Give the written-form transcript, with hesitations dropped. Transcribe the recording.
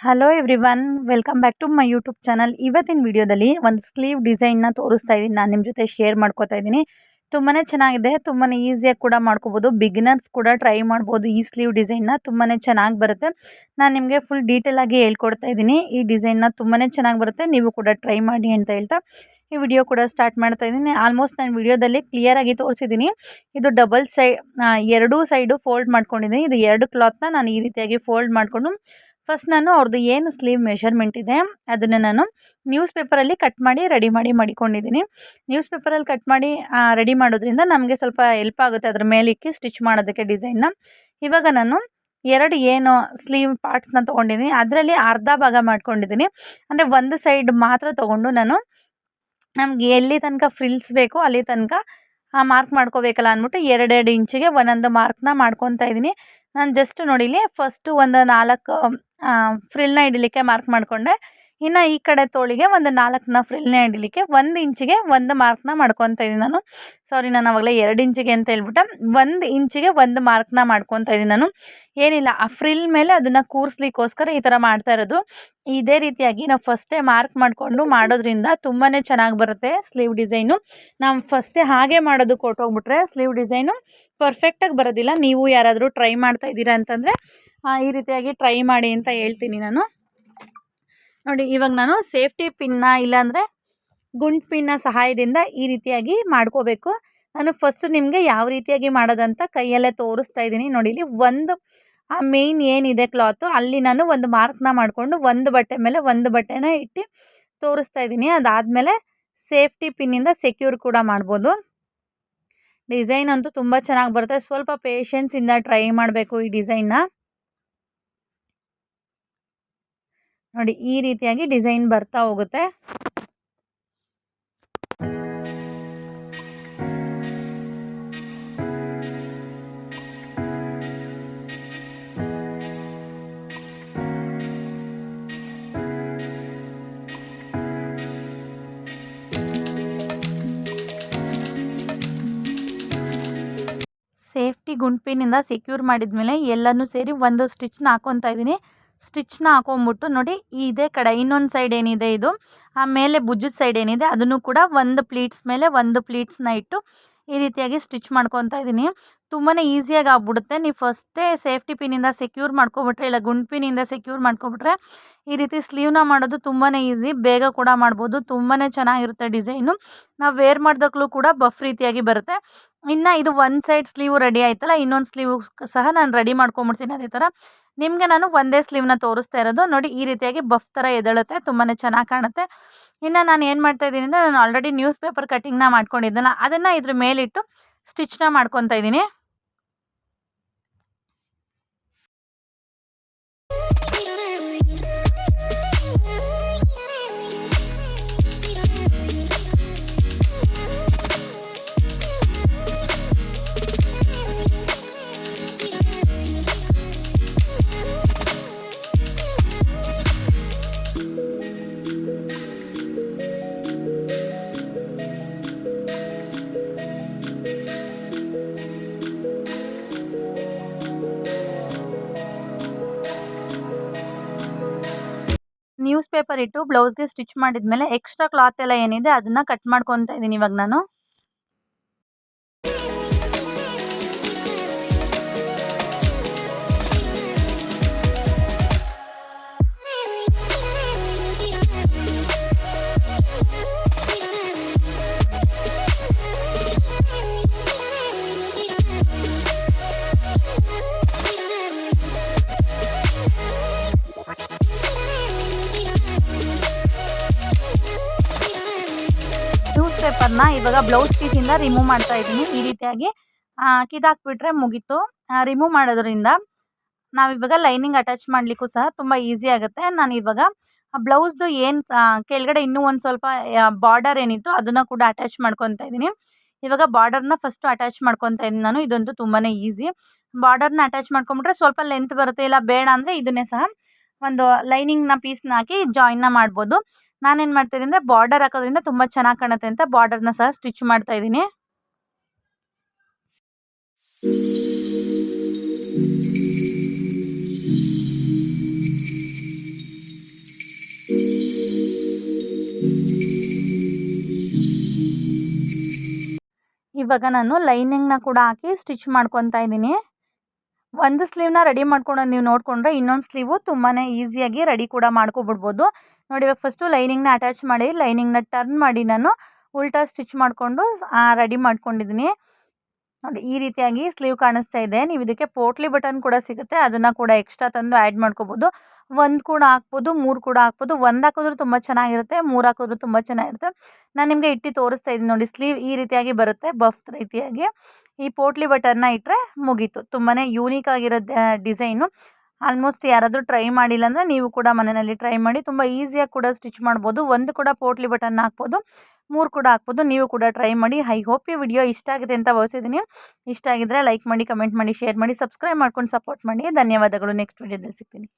Hello everyone, welcome back to my YouTube channel. ಇವತ್ತಿನ ವಿಡಿಯೋದಲ್ಲಿ ಒಂದು ಸ್ಲೀವ್ ಡಿಸೈನ್ನ ತೋರಿಸ್ತಾ ಇದ್ದೀನಿ. ನಾನು ನಿಮ್ಮ ಜೊತೆ ಶೇರ್ ಮಾಡ್ಕೋತಾ ಇದ್ದೀನಿ. ತುಂಬಾ ಚೆನ್ನಾಗಿದೆ, ತುಂಬಾ ಈಸಿಯಾಗಿ ಕೂಡ ಮಾಡ್ಕೋಬೋದು. ಬಿಗಿನರ್ಸ್ ಕೂಡ ಟ್ರೈ ಮಾಡ್ಬೋದು. ಈ ಸ್ಲೀವ್ ಡಿಸೈನ್ನ ತುಂಬಾ ಚೆನ್ನಾಗಿ ಬರುತ್ತೆ. ನಾನು ನಿಮಗೆ ಫುಲ್ ಡೀಟೇಲಾಗಿ ಹೇಳ್ಕೊಡ್ತಾ ಇದ್ದೀನಿ. ಈ ಡಿಸೈನ್ನ ತುಂಬಾ ಚೆನ್ನಾಗಿ ಬರುತ್ತೆ, ನೀವು ಕೂಡ ಟ್ರೈ ಮಾಡಿ ಅಂತ ಹೇಳ್ತಾ ಈ ವಿಡಿಯೋ ಕೂಡ ಸ್ಟಾರ್ಟ್ ಮಾಡ್ತಾ ಇದ್ದೀನಿ. ಆಲ್ಮೋಸ್ಟ್ ನಾನು ವಿಡಿಯೋದಲ್ಲಿ ಕ್ಲಿಯರಾಗಿ ತೋರಿಸಿದ್ದೀನಿ. ಇದು ಡಬಲ್ ಎರಡೂ ಸೈಡು ಫೋಲ್ಡ್ ಮಾಡ್ಕೊಂಡಿದ್ದೀನಿ. ಇದು ಎರಡು ಕ್ಲಾತ್ನ ನಾನು ಈ ರೀತಿಯಾಗಿ ಫೋಲ್ಡ್ ಮಾಡಿಕೊಂಡು ಫಸ್ಟ್ ನಾನು ಅವ್ರದ್ದು ಏನು ಸ್ಲೀವ್ ಮೆಷರ್ಮೆಂಟ್ ಇದೆ ಅದನ್ನು ನಾನು ನ್ಯೂಸ್ ಪೇಪರಲ್ಲಿ ಕಟ್ ಮಾಡಿ ರೆಡಿ ಮಾಡಿಕೊಂಡಿದ್ದೀನಿ. ನ್ಯೂಸ್ ಪೇಪರಲ್ಲಿ ಕಟ್ ಮಾಡಿ ರೆಡಿ ಮಾಡೋದ್ರಿಂದ ನಮಗೆ ಸ್ವಲ್ಪ ಹೆಲ್ಪ್ ಆಗುತ್ತೆ ಅದರ ಮೇಲೆ ಇಕ್ಕಿ ಸ್ಟಿಚ್ ಮಾಡೋದಕ್ಕೆ ಡಿಸೈನ್ನ. ಇವಾಗ ನಾನು ಎರಡು ಏನು ಸ್ಲೀವ್ ಪಾರ್ಟ್ಸ್ನ ತೊಗೊಂಡಿದ್ದೀನಿ ಅದರಲ್ಲಿ ಅರ್ಧ ಭಾಗ ಮಾಡ್ಕೊಂಡಿದ್ದೀನಿ. ಅಂದರೆ ಒಂದು ಸೈಡ್ ಮಾತ್ರ ತೊಗೊಂಡು ನಾನು ನಮಗೆ ಎಲ್ಲಿ ತನಕ ಫ್ರಿಲ್ಸ್ ಬೇಕೋ ಅಲ್ಲಿ ತನಕ ಮಾರ್ಕ್ ಮಾಡ್ಕೋಬೇಕಲ್ಲ ಅಂದ್ಬಿಟ್ಟು 2 ಇಂಚಿಗೆ ಒಂದೊಂದು ಮಾರ್ಕ್ನ ಮಾಡ್ಕೊತಾ ಇದ್ದೀನಿ. ನಾನು ಜಸ್ಟ್ ನೋಡಿಲಿ ಫಸ್ಟು ಒಂದು 4 ಫ್ರಿಲ್ನ ಹಿಡಿಲಿಕ್ಕೆ ಮಾರ್ಕ್ ಮಾಡಿಕೊಂಡೆ. ಇನ್ನು ಈ ಕಡೆ ತೋಳಿಗೆ ಒಂದು 4ನ ಫ್ರಿಲ್ನ ಹಿಡಿಲಿಕ್ಕೆ 1 ಇಂಚಿಗೆ ಒಂದು ಮಾರ್ಕ್ನ ಮಾಡ್ಕೊತಾ ಇದ್ದೀನಿ ನಾನು. ನಾನು ಆವಾಗಲೇ 2 ಇಂಚಿಗೆ ಅಂತ ಹೇಳ್ಬಿಟ್ಟೆ, 1 ಇಂಚಿಗೆ ಒಂದು ಮಾರ್ಕ್ನ ಮಾಡ್ಕೊತಾ ಇದ್ದೀನಿ ನಾನು. ಏನಿಲ್ಲ, ಆ ಫ್ರಿಲ್ ಮೇಲೆ ಅದನ್ನು ಕೂರಿಸ್ಲಿಕ್ಕೋಸ್ಕರ ಈ ಥರ ಮಾಡ್ತಾ ಇರೋದು. ಇದೇ ರೀತಿಯಾಗಿ ನಾವು ಫಸ್ಟೇ ಮಾರ್ಕ್ ಮಾಡಿಕೊಂಡು ಮಾಡೋದ್ರಿಂದ ತುಂಬಾ ಚೆನ್ನಾಗಿ ಬರುತ್ತೆ ಸ್ಲೀವ್ ಡಿಸೈನು. ನಾವು ಫಸ್ಟೇ ಹಾಗೆ ಮಾಡೋದಕ್ಕೆ ಹೊರಟೋಗ್ಬಿಟ್ರೆ ಸ್ಲೀವ್ ಡಿಸೈನು ಪರ್ಫೆಕ್ಟಾಗಿ ಬರೋದಿಲ್ಲ. ನೀವು ಯಾರಾದರೂ ಟ್ರೈ ಮಾಡ್ತಾ ಇದ್ದೀರಾ ಅಂತಂದರೆ ಈ ರೀತಿಯಾಗಿ ಟ್ರೈ ಮಾಡಿ ಅಂತ ಹೇಳ್ತೀನಿ ನಾನು. ನೋಡಿ, ಇವಾಗ ನಾನು ಸೇಫ್ಟಿ ಪಿನ್ನ ಇಲ್ಲಾಂದರೆ ಗುಂಡು ಪಿನ್ನ ಸಹಾಯದಿಂದ ಈ ರೀತಿಯಾಗಿ ಮಾಡ್ಕೋಬೇಕು. ನಾನು ಫಸ್ಟು ನಿಮಗೆ ಯಾವ ರೀತಿಯಾಗಿ ಮಾಡೋದಂತ ಕೈಯಲ್ಲೇ ತೋರಿಸ್ತಾ ಇದ್ದೀನಿ. ನೋಡಿ, ಇಲ್ಲಿ ಒಂದು ಮೇಯ್ನ್ ಏನಿದೆ ಕ್ಲಾತು ಅಲ್ಲಿ ನಾನು ಒಂದು ಮಾರ್ಕ್ನ ಮಾಡಿಕೊಂಡು ಒಂದು ಬಟ್ಟೆ ಮೇಲೆ ಒಂದು ಬಟ್ಟೆನ ಇಟ್ಟು ತೋರಿಸ್ತಾ ಇದ್ದೀನಿ. ಅದಾದಮೇಲೆ ಸೇಫ್ಟಿ ಪಿನ್ನಿಂದ ಸೆಕ್ಯೂರ್ ಕೂಡ ಮಾಡ್ಬೋದು. ಡಿಸೈನ್ ಅಂತೂ ತುಂಬ ಚೆನ್ನಾಗಿ ಬರುತ್ತೆ. ಸ್ವಲ್ಪ ಪೇಷನ್ಸಿಂದ ಟ್ರೈ ಮಾಡಬೇಕು ಈ ಡಿಸೈನ್ನ. ನೋಡಿ, ಈ ರೀತಿಯಾಗಿ ಡಿಸೈನ್ ಬರ್ತಾ ಹೋಗುತ್ತೆ. ಸೇಫ್ಟಿ ಗುಂಡು ಪಿನ್ನಿಂದ ಸೆಕ್ಯೂರ್ ಮಾಡಿದ್ಮೇಲೆ ಎಲ್ಲನೂ ಸೇರಿ ಒಂದು ಸ್ಟಿಚ್ನ ಹಾಕ್ಕೊತಾ ಇದ್ದೀನಿ. ಸ್ಟಿಚ್ನ ಹಾಕೊಂಬಿಟ್ಟು ನೋಡಿ, ಇದೇ ಕಡೆ ಇನ್ನೊಂದು ಸೈಡ್ ಏನಿದೆ ಇದು ಆಮೇಲೆ ಭುಜದ ಸೈಡ್ ಏನಿದೆ ಅದನ್ನು ಕೂಡ ಒಂದು ಪ್ಲೀಟ್ಸ್ ಮೇಲೆ ಒಂದು ಪ್ಲೀಟ್ಸ್ನ ಇಟ್ಟು ಈ ರೀತಿಯಾಗಿ ಸ್ಟಿಚ್ ಮಾಡ್ಕೊತಾ ಇದ್ದೀನಿ. ತುಂಬಾ ಈಸಿಯಾಗಿ ಆಗ್ಬಿಡುತ್ತೆ. ನೀವು ಫಸ್ಟೇ ಸೇಫ್ಟಿ ಪಿನ್ನಿಂದ ಸೆಕ್ಯೂರ್ ಮಾಡ್ಕೊಬಿಟ್ರೆ ಇಲ್ಲ ಗುಂಡು ಪಿನ್ನಿಂದ ಸೆಕ್ಯೂರ್ ಮಾಡ್ಕೊಬಿಟ್ರೆ ಈ ರೀತಿ ಸ್ಲೀವ್ನ ಮಾಡೋದು ತುಂಬಾ ಈಸಿ, ಬೇಗ ಕೂಡ ಮಾಡ್ಬೋದು. ತುಂಬಾ ಚೆನ್ನಾಗಿರುತ್ತೆ ಡಿಸೈನು. ನಾವು ವೇರ್ ಮಾಡಿದಾಗಲೂ ಕೂಡ ಬಫ್ ರೀತಿಯಾಗಿ ಬರುತ್ತೆ. ಇನ್ನು ಇದು ಒಂದು ಸೈಡ್ ಸ್ಲೀವ್ ರೆಡಿ ಆಯ್ತಲ್ಲ, ಇನ್ನೊಂದು ಸ್ಲೀವ್ ಸಹ ನಾನು ರೆಡಿ ಮಾಡ್ಕೊಂಬಿಡ್ತೀನಿ ಅದೇ ಥರ. ನಿಮಗೆ ನಾನು ಒಂದೇ ಸ್ಲೀವ್ನ ತೋರಿಸ್ತಾ ಇರೋದು. ನೋಡಿ, ಈ ರೀತಿಯಾಗಿ ಬಫ್ ಥರ ಎದ್ದೇಳುತ್ತೆ, ತುಂಬಾ ಚೆನ್ನಾಗಿ ಕಾಣುತ್ತೆ. ಇನ್ನು ನಾನು ಏನು ಮಾಡ್ತಾಯಿದ್ದೀನಿ ಅಂದರೆ, ನಾನು ಆಲ್ರೆಡಿ ನ್ಯೂಸ್ ಪೇಪರ್ ಕಟ್ಟಿಂಗ್ನ ಮಾಡ್ಕೊಂಡಿದ್ದೆನಲ್ಲ ಅದನ್ನು ಇದ್ರ ಮೇಲಿಟ್ಟು ಸ್ಟಿಚ್ನ ಮಾಡ್ಕೊತಾ ಇದ್ದೀನಿ. ನ್ಯೂಸ್ ಪೇಪರ್ ಇಟ್ಟು ಬ್ಲೌಸ್ಗೆ ಸ್ಟಿಚ್ ಮಾಡಿದ್ಮೇಲೆ ಎಕ್ಸ್ಟ್ರಾ ಕ್ಲಾತ್ ಎಲ್ಲ ಏನಿದೆ ಅದನ್ನು ಕಟ್ ಮಾಡ್ಕೊತಾ ಇದ್ದೀನಿ ಇವಾಗ ನಾನು. ನ್ಯೂಸ್ ಪೇಪರ್ನ ಇವಾಗ ಬ್ಲೌಸ್ ಪೀಸಿಂದ ರಿಮೂವ್ ಮಾಡ್ತಾ ಇದ್ದೀನಿ. ಈ ರೀತಿಯಾಗಿ ಕಿದಾಕ್ಬಿಟ್ರೆ ಮುಗೀತು. ರಿಮೂವ್ ಮಾಡೋದ್ರಿಂದ ನಾವಿವಾಗ ಲೈನಿಂಗ್ ಅಟ್ಯಾಚ್ ಮಾಡಲಿಕ್ಕೂ ಸಹ ತುಂಬ ಈಸಿ ಆಗುತ್ತೆ. ನಾನು ಇವಾಗ ಬ್ಲೌಸ್ದು ಏನು ಕೆಳಗಡೆ ಇನ್ನೂ ಒಂದು ಸ್ವಲ್ಪ ಬಾರ್ಡರ್ ಏನಿತ್ತು ಅದನ್ನು ಕೂಡ ಅಟ್ಯಾಚ್ ಮಾಡ್ಕೊತಾ ಇದ್ದೀನಿ. ಇವಾಗ ಬಾರ್ಡರ್ನ ಫಸ್ಟು ಅಟ್ಯಾಚ್ ಮಾಡ್ಕೊತಾ ಇದ್ದೀನಿ ನಾನು. ಇದಂತೂ ತುಂಬಾ ಈಸಿ. ಬಾರ್ಡರ್ನ ಅಟ್ಯಾಚ್ ಮಾಡ್ಕೊಂಬಿಟ್ರೆ ಸ್ವಲ್ಪ ಲೆಂತ್ ಬರುತ್ತೆ. ಇಲ್ಲ ಬೇಡ ಅಂದರೆ ಇದನ್ನೇ ಸಹ ಒಂದು ಲೈನಿಂಗ್ನ ಪೀಸ್ನ ಹಾಕಿ ಜಾಯಿನ್ನ ಮಾಡ್ಬೋದು. ನಾನೇನು ಮಾಡ್ತಾಯಿದ್ದೀನಿ ಅಂದರೆ ಬಾರ್ಡರ್ ಹಾಕೋದ್ರಿಂದ ತುಂಬ ಚೆನ್ನಾಗಿ ಕಾಣುತ್ತೆ ಅಂತ ಬಾರ್ಡರ್ನ ಸಹ ಸ್ಟಿಚ್ ಮಾಡ್ತಾಯಿದ್ದೀನಿ. ಇವಾಗ ನಾನು ಲೈನಿಂಗ್ನ ಕೂಡ ಹಾಕಿ ಸ್ಟಿಚ್ ಮಾಡ್ಕೊತಾ ಇದ್ದೀನಿ. ಒಂದು ಸ್ಲೀವ್ನ ರೆಡಿ ಮಾಡ್ಕೊಂಡು ನೀವು ನೋಡಿಕೊಂಡ್ರೆ ಇನ್ನೊಂದು ಸ್ಲೀವು ತುಂಬಾ ಈಸಿಯಾಗಿ ರೆಡಿ ಕೂಡ ಮಾಡ್ಕೊಬಿಡ್ಬೋದು. ನೋಡಿ ಇವಾಗ ಫಸ್ಟು ಲೈನಿಂಗ್ನ ಅಟ್ಯಾಚ್ ಮಾಡಿ ಲೈನಿಂಗ್ನ ಟರ್ನ್ ಮಾಡಿ ನಾನು ಉಲ್ಟಾ ಸ್ಟಿಚ್ ಮಾಡಿಕೊಂಡು ರೆಡಿ ಮಾಡ್ಕೊಂಡಿದ್ದೀನಿ. ನೋಡಿ ಈ ರೀತಿಯಾಗಿ ಸ್ಲೀವ್ ಕಾಣಿಸ್ತಾ ಇದೆ. ನೀವು ಇದಕ್ಕೆ ಪೋಟ್ಲಿ ಬಟನ್ ಕೂಡ ಸಿಗುತ್ತೆ, ಅದನ್ನು ಕೂಡ ಎಕ್ಸ್ಟ್ರಾ ತಂದು ಆ್ಯಡ್ ಮಾಡ್ಕೋಬೋದು. 1 ಕೂಡ ಹಾಕ್ಬೋದು, 3 ಕೂಡ ಹಾಕ್ಬೋದು. 1 ಹಾಕಿದ್ರೂ ತುಂಬ ಚೆನ್ನಾಗಿರುತ್ತೆ, 3 ಹಾಕಿದ್ರೂ ತುಂಬ ಚೆನ್ನಾಗಿರುತ್ತೆ. ನಾನು ನಿಮಗೆ ಇಟ್ಟು ತೋರಿಸ್ತಾ ಇದ್ದೀನಿ ನೋಡಿ, ಸ್ಲೀವ್ ಈ ರೀತಿಯಾಗಿ ಬರುತ್ತೆ ಬಫ್ ರೀತಿಯಾಗಿ. ಈ ಪೋಟ್ಲಿ ಬಟನ್ನ ಇಟ್ಟರೆ ಮುಗೀತು. ತುಂಬಾ ಯೂನಿಕ್ ಆಗಿರೋ ಡಿಸೈನು. ಆಲ್ಮೋಸ್ಟ್ ಯಾರಾದರೂ ಟ್ರೈ ಮಾಡಿಲ್ಲ ಅಂದರೆ ನೀವು ಕೂಡ ಮನೆಯಲ್ಲಿ ಟ್ರೈ ಮಾಡಿ. ತುಂಬ ಈಸಿಯಾಗಿ ಕೂಡ ಸ್ಟಿಚ್ ಮಾಡ್ಬೋದು. 1 ಕೂಡ ಪೋಟ್ಲಿ ಬಟನ್ ಹಾಕ್ಬೋದು, 3 ಕೂಡ ಹಾಕ್ಬೋದು. ನೀವು ಕೂಡ ಟ್ರೈ ಮಾಡಿ. ಐ ಹೋಪ್ ಈ ವಿಡಿಯೋ ಇಷ್ಟ ಆಗಿದೆ ಅಂತ ಭಾವಿಸಿದ್ದೀನಿ. ಇಷ್ಟ ಆಗಿದ್ರೆ ಲೈಕ್ ಮಾಡಿ, ಕಮೆಂಟ್ ಮಾಡಿ, ಶೇರ್ ಮಾಡಿ, ಸಬ್ಸ್ಕ್ರೈಬ್ ಮಾಡ್ಕೊಂಡು ಸಪೋರ್ಟ್ ಮಾಡಿ. ಧನ್ಯವಾದಗಳು. ನೆಕ್ಸ್ಟ್ ವಿಡಿಯೋದಲ್ಲಿ ಸಿಗ್ತೀನಿ.